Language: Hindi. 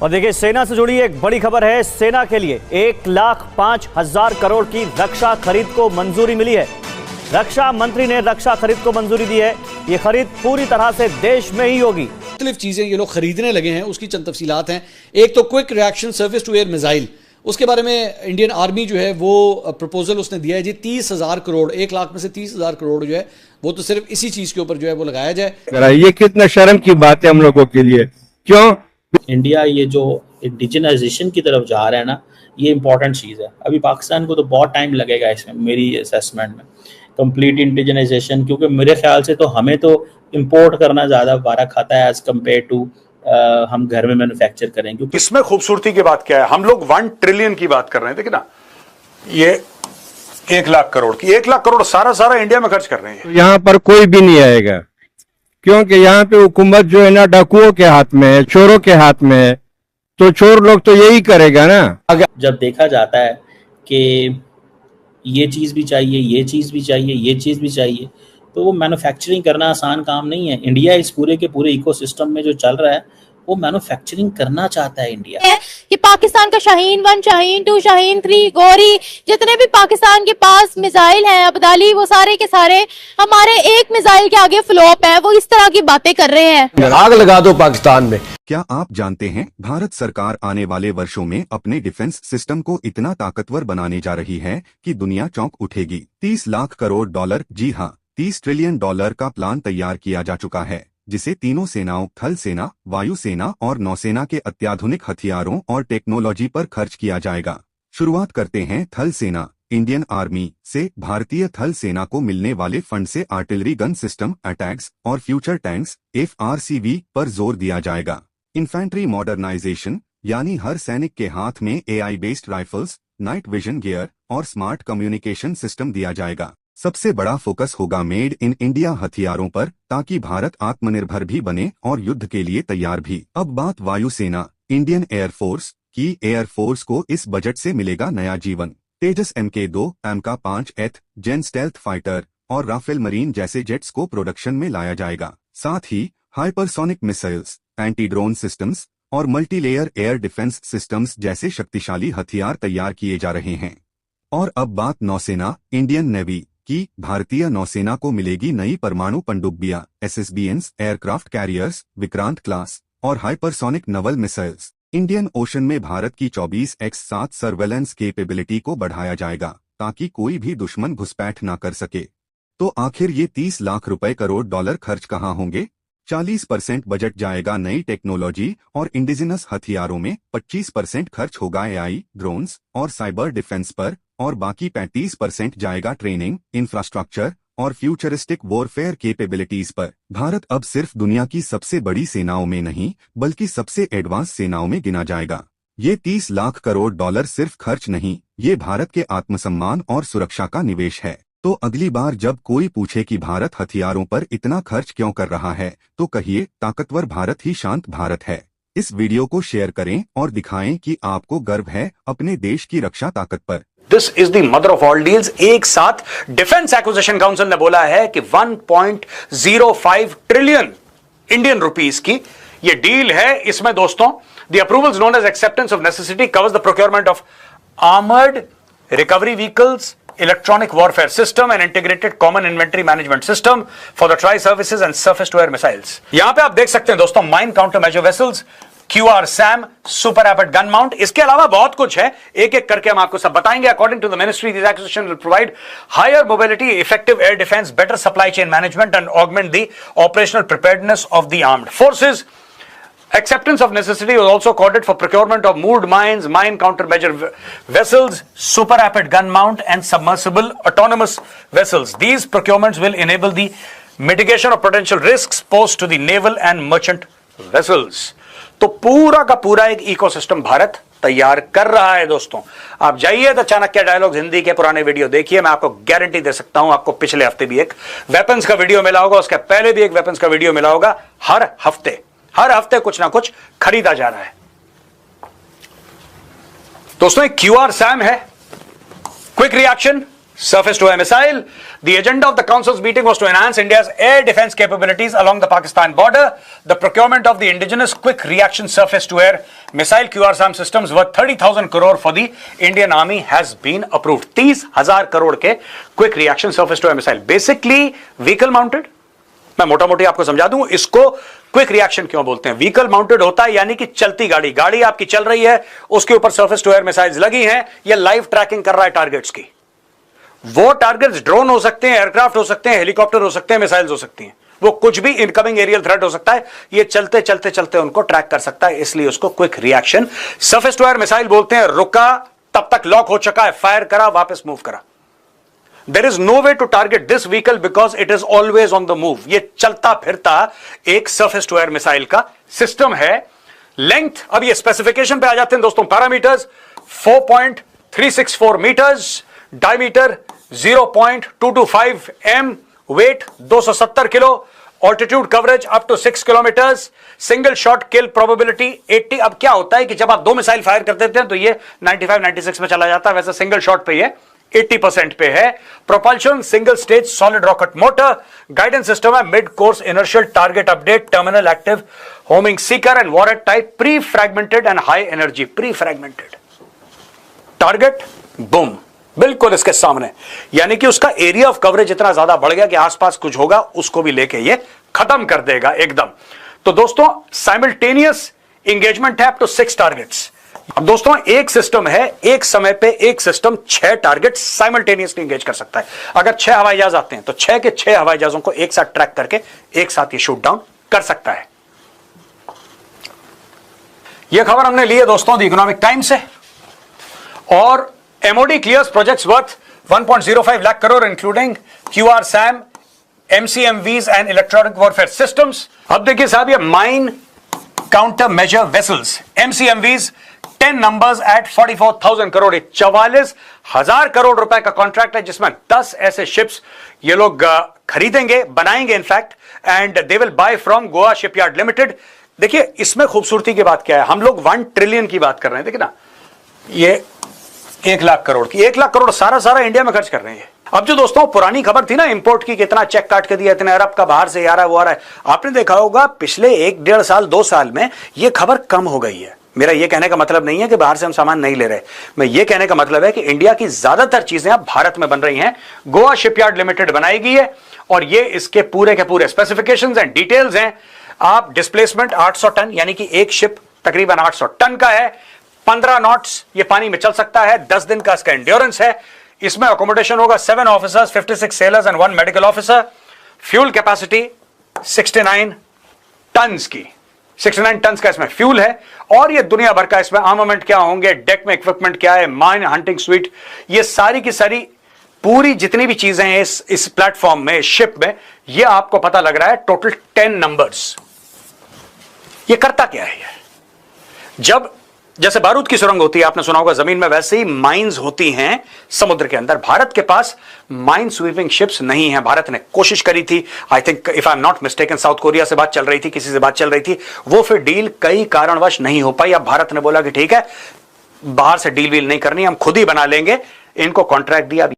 और देखिए, सेना से जुड़ी एक बड़ी खबर है। सेना के लिए 1,05,000 करोड़ की रक्षा खरीद को मंजूरी मिली है। रक्षा मंत्री ने रक्षा खरीद को मंजूरी दी है। ये खरीद पूरी तरह से देश में ही होगी। मुख्तलिफ चीजें ये लोग खरीदने लगे हैं, उसकी चंद तफसीलात हैं। एक तो quick reaction surface to air missile, उसके बारे में इंडियन आर्मी जो है वो प्रपोजल उसने दिया है जी 30,000 करोड़, 1 लाख में से 30,000 करोड़ जो है वो तो सिर्फ इसी चीज के ऊपर जो है वो लगाया जाए। ये कितना शर्म की बात है हम लोगों के लिए। क्यों इंडिया ये जो इंडिजिनाइजेशन की तरफ जा रहा है ना, ये इंपॉर्टेंट चीज़ है। अभी पाकिस्तान को तो बहुत टाइम लगेगा इसमें, मेरी असेसमेंट में, कंप्लीट इंडिजिनाइजेशन, क्योंकि मेरे ख्याल से तो हमें तो इंपोर्ट करना ज़्यादा वारा खाता है एज कम्पेयर टू हम घर में मैन्युफैक्चर करें। क्योंकि इसमें खूबसूरती की बात क्या है, हम लोग 1 ट्रिलियन की बात कर रहे हैं, देखिए ना, ये 1 लाख करोड़ की, 1 लाख करोड़ सारा इंडिया में खर्च कर रहे हैं। तो यहाँ पर कोई भी नहीं आएगा, क्योंकि यहाँ पे हुकूमत जो है ना डाकुओं के हाथ में है, चोरों के हाथ में है। तो चोर लोग तो यही करेगा ना। अगर जब देखा जाता है कि ये चीज़ भी चाहिए, ये चीज़ भी चाहिए, ये चीज़ भी चाहिए, तो वो मैन्युफैक्चरिंग करना आसान काम नहीं है। इंडिया इस पूरे के पूरे इकोसिस्टम में जो चल रहा है वो मैन्युफैक्चरिंग करना चाहता है इंडिया। कि पाकिस्तान का शाहीन 1, शाहीन 2, शाहीन 3, गौरी, जितने भी पाकिस्तान के पास मिसाइल हैं, अब्दाली, वो सारे के सारे हमारे एक मिसाइल के आगे फ्लॉप है। वो इस तरह की बातें कर रहे हैं। आग लगा दो पाकिस्तान में। क्या आप जानते हैं भारत सरकार आने वाले वर्षों में अपने डिफेंस सिस्टम को इतना ताकतवर बनाने जा रही है कि दुनिया चौंक उठेगी। 30 लाख करोड़ डॉलर, जी हाँ, 30 ट्रिलियन डॉलर का प्लान तैयार किया जा चुका है, जिसे तीनों सेनाओं, थल सेना, वायु सेना और नौसेना के अत्याधुनिक हथियारों और टेक्नोलॉजी पर खर्च किया जाएगा। शुरुआत करते हैं थल सेना। इंडियन आर्मी से भारतीय थल सेना को मिलने वाले फंड से आर्टिलरी गन सिस्टम, अटैक्स और फ्यूचर टैंक्स FRCV पर जोर दिया जाएगा। इन्फेंट्री मॉडर्नाइजेशन, यानी हर सैनिक के हाथ में AI based rifles, night vision gear और स्मार्ट कम्युनिकेशन सिस्टम दिया जाएगा। सबसे बड़ा फोकस होगा मेड इन इंडिया हथियारों पर, ताकि भारत आत्मनिर्भर भी बने और युद्ध के लिए तैयार भी। अब बात वायुसेना। इंडियन एयरफोर्स की एयरफोर्स को इस बजट से मिलेगा नया जीवन। Tejas MK2, MK5 gen stealth fighter और राफेल मरीन जैसे जेट्स को प्रोडक्शन में लाया जाएगा। साथ ही hypersonic missiles, anti drone systems और मल्टीलेयर एयर डिफेंस सिस्टम्स जैसे शक्तिशाली हथियार तैयार किए जा रहे हैं। और अब बात नौसेना। इंडियन नेवी की भारतीय नौसेना को मिलेगी नई परमाणु पनडुब्बियां, SSBNs, aircraft carriers, Vikrant class और hypersonic naval missiles. Indian Ocean में भारत की 24x7 सर्वेलेंस केपेबिलिटी को बढ़ाया जाएगा, ताकि कोई भी दुश्मन घुसपैठ न कर सके। तो आखिर ये 30 लाख रुपए करोड़ डॉलर खर्च कहाँ होंगे? 40% बजट जाएगा नई टेक्नोलॉजी और इंडिजिनस हथियारों में, 25% खर्च होगा AI, ड्रोन्स और साइबर डिफेंस पर, और बाकी 35% जाएगा ट्रेनिंग, इंफ्रास्ट्रक्चर और फ्यूचरिस्टिक वॉरफेयर केपेबिलिटीज पर। भारत अब सिर्फ दुनिया की सबसे बड़ी सेनाओं में नहीं, बल्कि सबसे एडवांस सेनाओं में गिना जाएगा। ये 30 लाख करोड़ डॉलर सिर्फ खर्च नहीं, ये भारत के आत्मसम्मान और सुरक्षा का निवेश है। तो अगली बार जब कोई पूछे कि भारत हथियारों पर इतना खर्च क्यों कर रहा है, तो कहिए ताकतवर भारत ही शांत भारत है। इस वीडियो को शेयर करें और दिखाएं कि आपको गर्व है अपने देश की रक्षा ताकत पर। This is the mother of all deals. एक साथ डिफेंस एक्विजिशन काउंसिल ने बोला है कि 1.05 ट्रिलियन इंडियन रुपीस की ये डील है। इसमें दोस्तों the approvals known as acceptance of necessity covers the procurement of armoured recovery vehicles, electronic warfare system and integrated common inventory management system for the tri-services and surface to air missiles। यहां पे आप देख सकते हैं दोस्तों mine countermeasure vessels, QRSAM, super rapid gun mount। इसके अलावा बहुत कुछ है, एक एक करके हम आपको सब बताएंगे। According to the ministry, these acquisitions will provide higher mobility, effective air defense, better supply chain management and augment the operational preparedness of the armed forces। Acceptance of necessity was also accorded for procurement of moved mines, mine countermeasure vessels, super rapid gun mount and submersible autonomous vessels। These procurements will enable the mitigation of potential risks posed to the naval and merchant vessels। तो पूरा का पूरा एक इकोसिस्टम भारत तैयार कर रहा है दोस्तों। आप जाइए तो चाणक्य डायलॉग्स हिंदी के पुराने वीडियो देखिए। मैं आपको गारंटी दे सकता हूं, आपको पिछले हफ्ते भी एक वेपन्स का वीडियो मिला होगा, उसके पहले भी एक वेपन्स का वीडियो मिला होगा। हर हफ्ते कुछ ना कुछ खरीदा जा रहा है दोस्तों। एक QRSAM है, quick reaction surface to air missile. The agenda of the council's meeting was to enhance India's air defense capabilities along the Pakistan border. The procurement of the indigenous quick reaction surface to air missile QRSAM systems worth 30,000 crore for the Indian Army has been approved. 30,000 crore के quick reaction surface to air missile, basically vehicle mounted. मैं मोटा मोटी आपको समझा दूं इसको क्विक रिएक्शन क्यों बोलते हैं। व्हीकल माउंटेड होता है यानी कि चलती गाड़ी आपकी चल रही है, उसके ऊपर सरफेस टू एयर मिसाइल्स लगी हैं, ये लाइव ट्रैकिंग कर रहा है टारगेट्स की। वो टारगेट्स ड्रोन हो सकते हैं, एयरक्राफ्ट हो सकते हैं, हेलीकॉप्टर हो सकते हैं, मिसाइल्स हो सकती हैं, वो कुछ भी इनकमिंग एरियल थ्रेट हो सकता है, ये चलते चलते चलते उनको ट्रैक कर सकता है, इसलिए उसको quick reaction surface to air missile बोलते हैं। रुका तब तक लॉक हो चुका है, फायर करा वापस मूव करा। There is no way to target this vehicle because it is always on the move. ये चलता फिरता एक surface to air missile का सिस्टम है। लेंथ, अब ये स्पेसिफिकेशन पे आ जाते हैं दोस्तों। Parameters 4.364 metres, diameter 0.225 m, weight 270 kilo, altitude coverage up to 6 kilometres, single shot kill probability 80। अब क्या होता है कि जब आप 2 मिसाइल फायर कर देते हैं तो ये 95-96 में चला जाता है, वैसे सिंगल शॉट पे ये 80% पे है। Propulsion single stage solid rocket motor, guidance system है mid course inertial target update, terminal active homing seeker and warhead type, pre fragmented and high energy. Pre fragmented target boom बिल्कुल इसके सामने, यानी कि उसका एरिया ऑफ कवरेज इतना ज्यादा बढ़ गया कि आसपास कुछ होगा उसको भी लेके ये खत्म कर देगा एकदम। तो दोस्तों साइमल्टेनियस इंगेजमेंट है अप टू 6 टारगेट्स। अब दोस्तों एक सिस्टम है, एक समय पे एक सिस्टम 6 टारगेट साइमल्टेनियसली इंगेज कर सकता है। अगर 6 हवाई जहाज आते हैं तो 6 के 6 हवाई जहाजों को एक साथ ट्रैक करके एक साथ ये शूट डाउन कर सकता है। यह खबर हमने ली है दोस्तों द इकोनॉमिक टाइम्स से। और MOD clears projects worth 1.05 lakh crore including QRSAM, MCMVs and electronic warfare systems. अब देखिए साहब, ये mine counter measure vessels MCMVs 10 numbers at 44,000 crore, 44,000 crore रुपए का कॉन्ट्रैक्ट है जिसमें 10 ऐसे शिप्स ये लोग खरीदेंगे, बनाएंगे in fact, and they will buy from Goa shipyard limited. देखिए इसमें खूबसूरती की बात क्या है, हम लोग 1 ट्रिलियन की बात कर रहे हैं, देखिए ना, ये 1 लाख करोड़ की, 1 लाख करोड़ सारा इंडिया में खर्च कर रहे हैं। अब जो दोस्तों पुरानी खबर थी ना इंपोर्ट की, कितना चेक काट के दिया, इतने अरब का बाहर से आ रहा है वो आ रहा है, आपने देखा होगा पिछले 1-1.5 साल 2 साल में ये खबर कम हो गई है। मेरा ये कहने का मतलब नहीं है कि बाहर से हम सामान नहीं ले रहे, मैं ये कहने का मतलब है कि इंडिया की ज्यादातर चीजें अब भारत में बन रही हैं, गोवा शिपयार्ड लिमिटेड बनाएगी है, और ये इसके पूरे के पूरे स्पेसिफिकेशंस एंड डिटेल्स हैं। आप डिस्प्लेसमेंट 800 टन, यानी कि एक शिप तकरीबन 800 टन का है, 15 नॉट्स ये पानी में चल सकता है, 10 दिन का इसका एंड्योरेंस है। इसमें अकोमोडेशन होगा 7 officers, 56 sailors and 1 medical officer. Fuel capacity 69 tons की, 69 टन्स का इसमें फ्यूल है, और ये दुनिया भर का इसमें आर्मामेंट क्या होंगे, डेक में इक्विपमेंट क्या है, माइन हंटिंग स्वीट, ये सारी की सारी पूरी जितनी भी चीजें हैं इस प्लेटफॉर्म में, शिप में, ये आपको पता लग रहा है टोटल 10 नंबर्स। ये करता क्या है? जब जैसे बारूद की सुरंग होती है, आपने सुना होगा जमीन में, वैसे ही माइंस होती हैं समुद्र के अंदर। भारत के पास माइन स्वीपिंग शिप्स नहीं है। भारत ने कोशिश करी थी, I think if I am not mistaken, south Korea से बात चल रही थी, किसी से बात चल रही थी, वो फिर डील कई कारणवश नहीं हो पाई। अब भारत ने बोला कि ठीक है, बाहर से डील वील नहीं करनी, हम खुद ही बना लेंगे, इनको कॉन्ट्रैक्ट दिया।